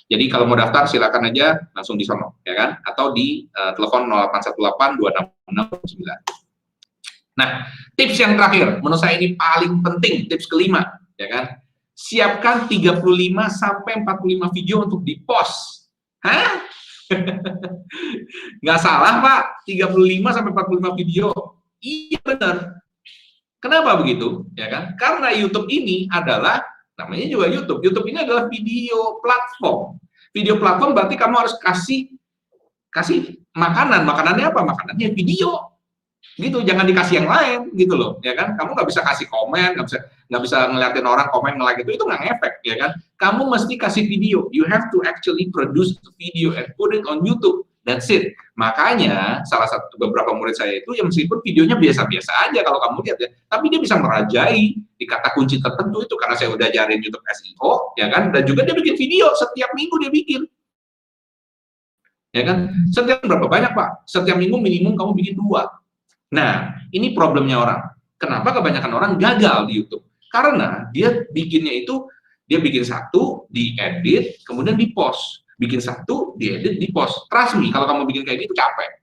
Jadi kalau mau daftar silakan aja langsung di sono, ya kan? Atau di telepon 08182669. Nah, tips yang terakhir, menurut saya ini paling penting, tips kelima, ya kan? Siapkan 35 sampai 45 video untuk di-post. Hah? Nggak salah, Pak. 35 sampai 45 video. Iya benar. Kenapa begitu? Ya kan? Karena YouTube ini adalah namanya juga YouTube. YouTube ini adalah video platform. Video platform berarti kamu harus kasih makanan. Makanannya apa? Makanannya video. Gitu, jangan dikasih yang lain gitu loh, ya kan? Kamu nggak bisa kasih komen, nggak bisa ngeliatin orang komen nge-like itu nggak ngefek, ya kan? Kamu mesti kasih video. You have to actually produce the video and put it on YouTube. That's it. Makanya salah satu beberapa murid saya itu yang meskipun videonya biasa-biasa aja kalau kamu lihat ya, tapi dia bisa merajai di kata kunci tertentu itu karena saya udah ajarin YouTube SEO, ya kan? Dan juga dia bikin video setiap minggu dia bikin, ya kan? Setiap berapa banyak Pak? Setiap minggu minimum kamu bikin 2. Nah, ini problemnya orang. Kenapa kebanyakan orang gagal di YouTube? Karena dia bikinnya itu dia bikin 1, diedit, kemudian di-post. Bikin 1, diedit, di-post. Trust me, kalau kamu bikin kayak gitu capek.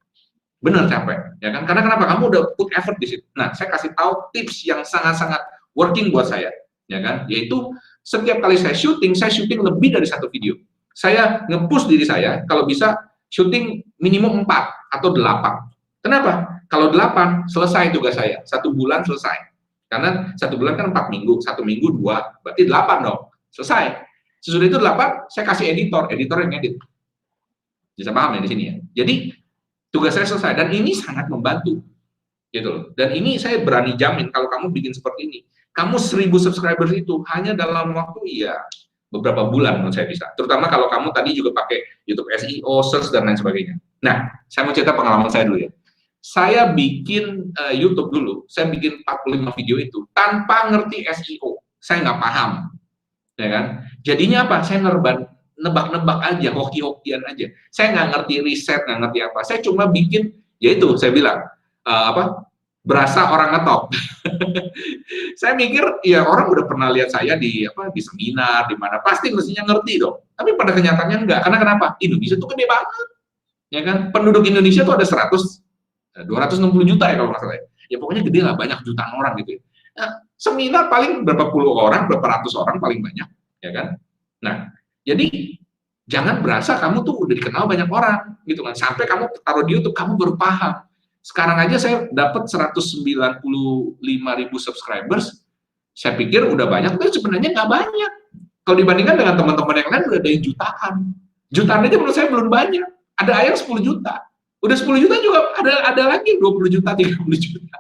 Bener capek, ya kan? Karena kenapa? Kamu udah put effort di situ. Nah, saya kasih tahu tips yang sangat-sangat working buat saya, ya kan? Yaitu setiap kali saya syuting lebih dari 1 video. Saya nge-push diri saya kalau bisa syuting minimum 4 atau 8. Kenapa? Kalau 8 selesai tugas saya, 1 bulan selesai. Karena 1 bulan kan 4 minggu, 1 minggu 2, berarti 8 dong. Selesai. Sesudah itu 8, saya kasih editor yang edit. Bisa paham ya di sini ya. Jadi tugas saya selesai dan ini sangat membantu, gitu loh. Dan ini saya berani jamin kalau kamu bikin seperti ini, kamu 1000 subscribers itu hanya dalam waktu ya beberapa bulan menurut saya bisa. Terutama kalau kamu tadi juga pakai YouTube SEO, search dan lain sebagainya. Nah, saya mau cerita pengalaman saya dulu ya. Saya bikin YouTube dulu, saya bikin 45 video itu tanpa ngerti SEO, saya nggak paham, ya kan? Jadinya apa? Saya nebak-nebak aja, hoki-hokian aja. Saya nggak ngerti riset, nggak ngerti apa. Saya cuma bikin, yaitu saya bilang berasa orang ngetop. Saya mikir ya orang udah pernah lihat saya di seminar di mana pasti mestinya ngerti dong. Tapi pada kenyataannya enggak. Karena kenapa? Indonesia tuh gede banget. Ya kan? Penduduk Indonesia tuh ada 260 juta ya kalau nggak salah. Ya pokoknya gede lah, banyak jutaan orang gitu. Nah, seminar paling berapa puluh orang, berapa ratus orang paling banyak, ya kan? Nah, jadi jangan berasa kamu tuh udah dikenal banyak orang gitu kan. Sampai kamu taruh di YouTube kamu baru paham. Sekarang aja saya dapat 195.000 subscribers. Saya pikir udah banyak, tapi sebenarnya nggak banyak. Kalau dibandingkan dengan teman-teman yang lain udah ada yang jutaan. Jutaan aja menurut saya belum banyak. Ada yang 10 juta. Udah 10 juta juga ada lagi 20 juta, 30 juta.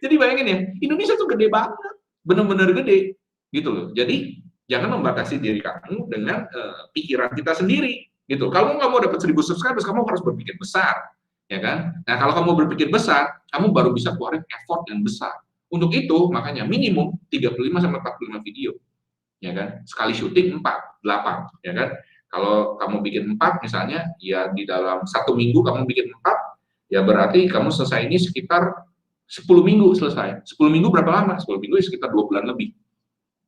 Jadi bayangin ya, Indonesia tuh gede banget. Bener-bener gede. Gitu loh. Jadi jangan membatasi diri kamu dengan pikiran kita sendiri. Gitu. Kalau kamu mau dapat 1.000 subscribers, kamu harus berpikir besar. Ya kan? Nah, kalau kamu berpikir besar, kamu baru bisa keluarin effort yang besar. Untuk itu, makanya minimum 35-45 video. Ya kan? Sekali syuting 8, ya kan? Kalau kamu bikin 4 misalnya, ya di dalam 1 minggu kamu bikin 4, ya berarti kamu selesai ini sekitar 10 minggu selesai. 10 minggu berapa lama? 10 minggu ya sekitar 2 bulan lebih.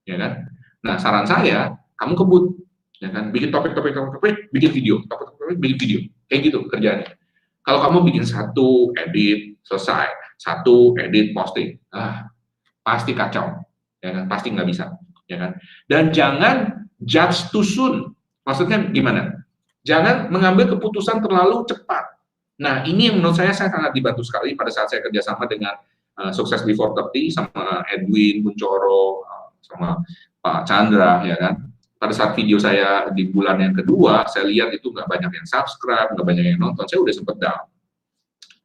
Ya kan? Nah, saran saya, kamu kebut. Ya kan? Bikin topik, bikin video. Topik, bikin video. Kayak gitu kerjaannya. Kalau kamu bikin 1 edit, selesai. 1 edit, posting. Pasti kacau. Ya kan? Pasti nggak bisa. Ya kan? Dan jangan judge too soon. Maksudnya gimana? Jangan mengambil keputusan terlalu cepat. Nah, ini yang menurut saya sangat dibantu sekali pada saat saya kerjasama dengan Sukses Before 30, sama Edwin Buncoro, sama Pak Chandra, ya kan? Pada saat video saya di bulan yang kedua, saya lihat itu nggak banyak yang subscribe, nggak banyak yang nonton, saya udah sempet down.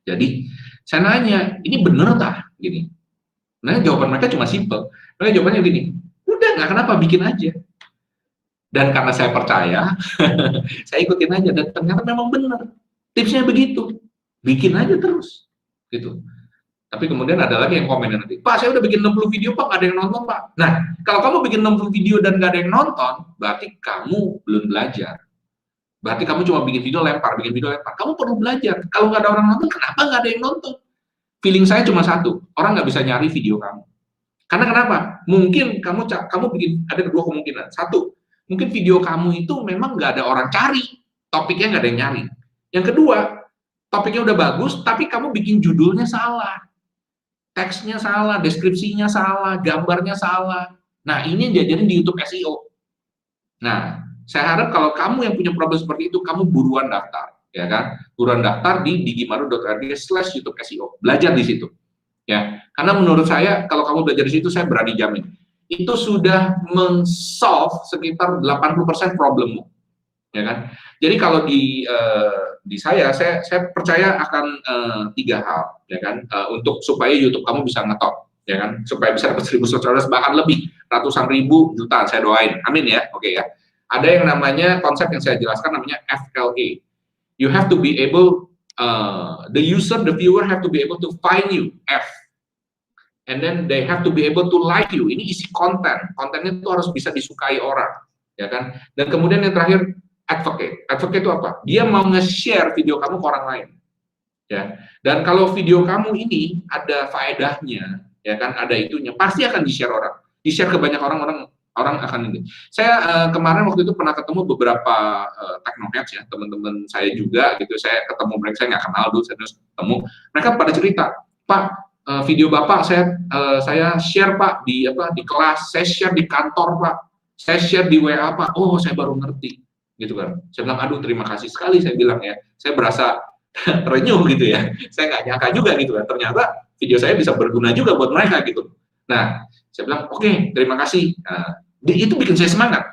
Jadi, saya nanya, ini bener tak? Gini. Nah, jawaban mereka cuma simple. Mereka jawabannya gini, udah nggak kenapa, bikin aja. Dan karena saya percaya, saya ikutin aja, dan ternyata memang benar. Tipsnya begitu, bikin aja terus. Gitu. Tapi kemudian ada lagi yang komen nanti, Pak, saya udah bikin 60 video, Pak, nggak ada yang nonton, Pak. Nah, kalau kamu bikin 60 video dan nggak ada yang nonton, berarti kamu belum belajar. Berarti kamu cuma bikin video lempar. Kamu perlu belajar. Kalau nggak ada orang nonton, kenapa nggak ada yang nonton? Feeling saya cuma satu, orang nggak bisa nyari video kamu. Karena kenapa? Mungkin kamu bikin, ada 2 kemungkinan. Satu, mungkin video kamu itu memang nggak ada orang cari, topiknya nggak ada yang nyari. Yang kedua, topiknya udah bagus, tapi kamu bikin judulnya salah. Teksnya salah, deskripsinya salah, gambarnya salah. Nah, ini yang diajarin di YouTube SEO. Nah, saya harap kalau kamu yang punya problem seperti itu, kamu buruan daftar, ya kan? Buruan daftar di digimaru.org/YouTube SEO. Belajar di situ. Ya, karena menurut saya kalau kamu belajar di situ, saya berani jamin itu sudah men-solve sekitar 80% problemmu. Ya kan? Jadi kalau di saya percaya akan 3 hal, ya kan, untuk supaya YouTube kamu bisa ngetop, ya kan, supaya bisa dapat 1.000 subscribers, bahkan lebih, ratusan ribu, jutaan, saya doain, amin ya, oke ya. Ada yang namanya konsep yang saya jelaskan namanya FLA. You have to be able, the user, the viewer have to be able to find you, F. And then they have to be able to like you. Ini isi kontennya itu harus bisa disukai orang, ya kan. Dan kemudian yang terakhir, advocate itu apa? Dia mau nge-share video kamu ke orang lain, ya. Dan kalau video kamu ini ada faedahnya, ya kan, ada itunya, pasti akan di-share orang, di-share ke banyak orang akan ini. Saya kemarin waktu itu pernah ketemu beberapa technoheads ya, teman-teman saya juga gitu. Saya ketemu mereka, saya nggak kenal dulu, saya terus ketemu. Mereka pada cerita, Pak, video Bapak saya share Pak di kelas, saya share di kantor Pak, saya share di WA Pak. Oh, saya baru ngerti. Gitu kan, saya bilang aduh terima kasih sekali, saya bilang ya, saya berasa terenyuh gitu ya, saya nggak nyangka juga gitu kan, ternyata video saya bisa berguna juga buat mereka gitu. Nah, saya bilang oke, terima kasih. Nah, itu bikin saya semangat,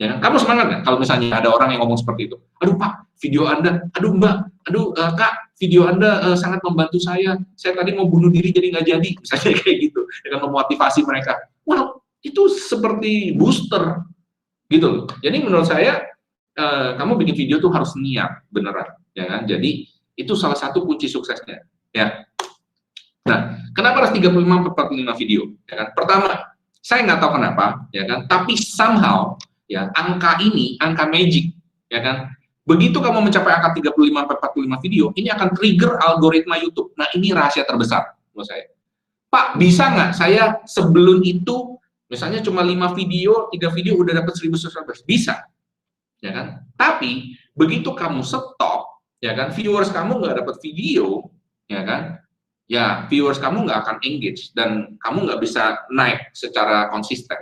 ya kan? Kamu semangat nggak kalau misalnya ada orang yang ngomong seperti itu? Aduh Pak, video Anda, aduh Mbak, aduh Kak, video Anda sangat membantu saya tadi mau bunuh diri jadi nggak jadi, misalnya kayak gitu, dengan memotivasi mereka. Wow, itu seperti booster gitu loh. Jadi menurut saya kamu bikin video tuh harus niat beneran, ya kan? Jadi itu salah satu kunci suksesnya, ya. Nah, kenapa harus 35-45 video? Ya kan? Pertama, saya nggak tahu kenapa, ya kan? Tapi somehow, ya angka ini, angka magic, ya kan? Begitu kamu mencapai angka 35-45 video, ini akan trigger algoritma YouTube. Nah, ini rahasia terbesar. menurut saya. Pak, bisa nggak saya sebelum itu, misalnya cuma 5 video, 3 video udah dapat 1000 subscribers? Bisa, ya kan? Tapi begitu kamu stop, ya kan, viewers kamu nggak dapat video, ya kan, ya viewers kamu nggak akan engage dan kamu nggak bisa naik secara konsisten,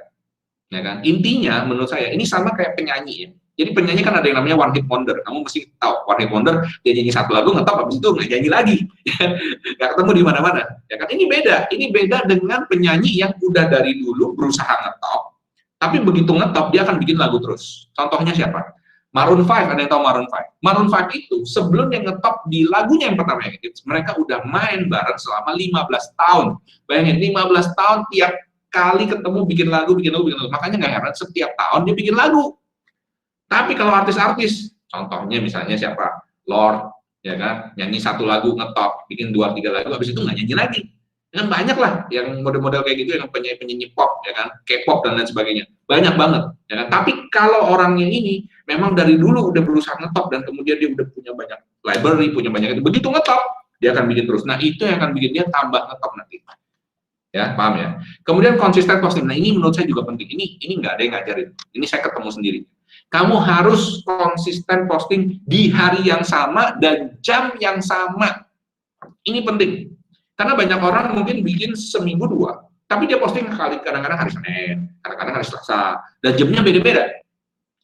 ya kan. Intinya menurut saya ini sama kayak penyanyi ya. Jadi penyanyi kan ada yang namanya one hit wonder. Kamu mesti tahu one hit wonder, dia nyanyi satu lagu ngetop, habis itu nggak nyanyi lagi, nggak ketemu di mana-mana, ya kan. Ini beda dengan penyanyi yang udah dari dulu berusaha ngetop, tapi begitu ngetop dia akan bikin lagu terus. Contohnya siapa? Maroon 5, ada yang tahu Maroon 5? Maroon 5 itu sebelum yang ngetop di lagunya yang pertama yang hits, mereka udah main bareng selama 15 tahun. Bayangin, 15 tahun tiap kali ketemu bikin lagu. Makanya nggak heran setiap tahun dia bikin lagu. Tapi kalau artis-artis, contohnya misalnya siapa? Lord, ya kan, nyanyi satu lagu ngetop, bikin 2-3 lagu, habis itu nggak nyanyi lagi. Kan banyak lah yang model-model kayak gitu, yang penyanyi pop, ya kan, K-pop dan lain sebagainya. Banyak banget, ya kan. Tapi kalau orangnya ini memang dari dulu udah berusaha ngetop dan kemudian dia udah punya banyak library, punya banyak itu, begitu ngetop dia akan bikin terus. Nah itu yang akan bikin dia tambah ngetop nanti. Ya, paham ya? Kemudian konsisten posting. Nah ini menurut saya juga penting. Ini nggak ada yang ngajarin. Ini saya ketemu sendiri. Kamu harus konsisten posting di hari yang sama dan jam yang sama. Ini penting. Karena banyak orang mungkin bikin seminggu 2, tapi dia posting kadang-kadang hari Senin, kadang-kadang hari Selasa, dan jamnya beda-beda.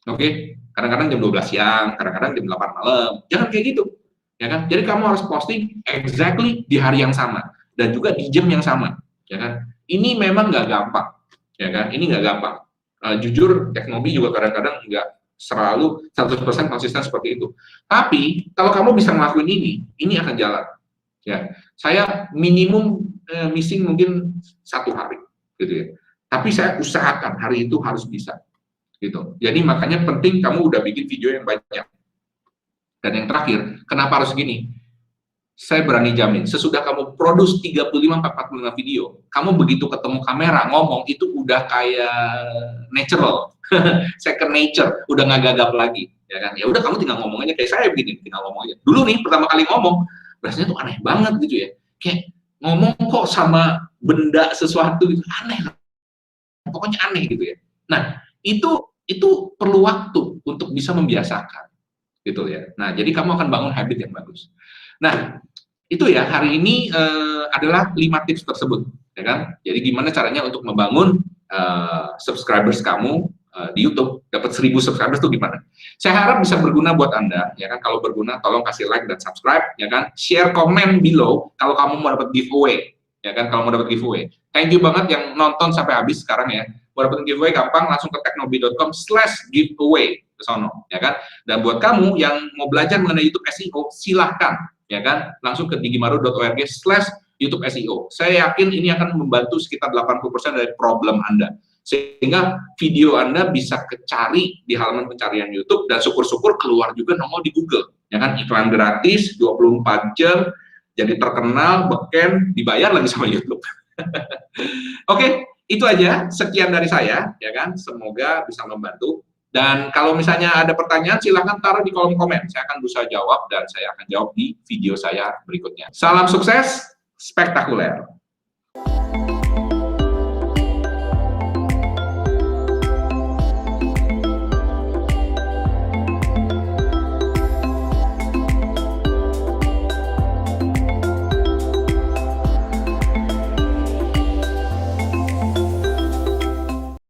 Oke? Kadang-kadang jam 12 siang, kadang-kadang jam 8 malam. Jangan kayak gitu. Ya kan? Jadi kamu harus posting exactly di hari yang sama dan juga di jam yang sama, ya kan? Ini memang nggak gampang, ya kan? Ini nggak gampang. Jujur, teknologi juga kadang-kadang nggak selalu 100% konsisten seperti itu. Tapi kalau kamu bisa ngelakuin ini akan jalan. Ya, saya minimum missing mungkin 1 hari, gitu ya. Tapi saya usahakan hari itu harus bisa, gitu. Jadi makanya penting kamu udah bikin video yang banyak. Dan yang terakhir, kenapa harus gini? Saya berani jamin, sesudah kamu produce 35-45 video, kamu begitu ketemu kamera, ngomong, itu udah kayak natural, second nature, udah nggak gagap lagi, ya kan? Ya udah kamu tinggal ngomong aja, kayak saya begini, tinggal ngomong aja. Dulu nih, pertama kali ngomong, rasanya tuh aneh banget gitu ya, kayak ngomong kok sama benda sesuatu gitu, aneh, pokoknya aneh gitu ya. Nah, itu perlu waktu untuk bisa membiasakan, gitu ya. Nah, jadi kamu akan bangun habit yang bagus. Nah, itu ya, hari ini adalah 5 tips tersebut, ya kan? Jadi gimana caranya untuk membangun subscribers kamu di YouTube, dapat 1000 subscribers itu gimana? Saya harap bisa berguna buat Anda, ya kan? Kalau berguna, tolong kasih like dan subscribe, ya kan? Share komen below kalau kamu mau dapat giveaway, ya kan? Kalau mau dapat giveaway. Thank you banget yang nonton sampai habis sekarang ya. Mau dapat giveaway gampang, langsung ke teknobi.com/giveaway ke sono, ya kan? Dan buat kamu yang mau belajar mengenai YouTube SEO, silahkan, ya kan, langsung ke digimaru.org/YouTube SEO. Saya yakin ini akan membantu sekitar 80% dari problem Anda. Sehingga video Anda bisa kecari di halaman pencarian YouTube dan syukur-syukur keluar juga nongol di Google. Ya kan, iklan gratis 24 jam, jadi terkenal, beken, dibayar lagi sama YouTube. Oke, itu aja. Sekian dari saya, ya kan. Semoga bisa membantu. Dan kalau misalnya ada pertanyaan, silahkan taruh di kolom komen. Saya akan berusaha jawab dan saya akan jawab di video saya berikutnya. Salam sukses, spektakuler.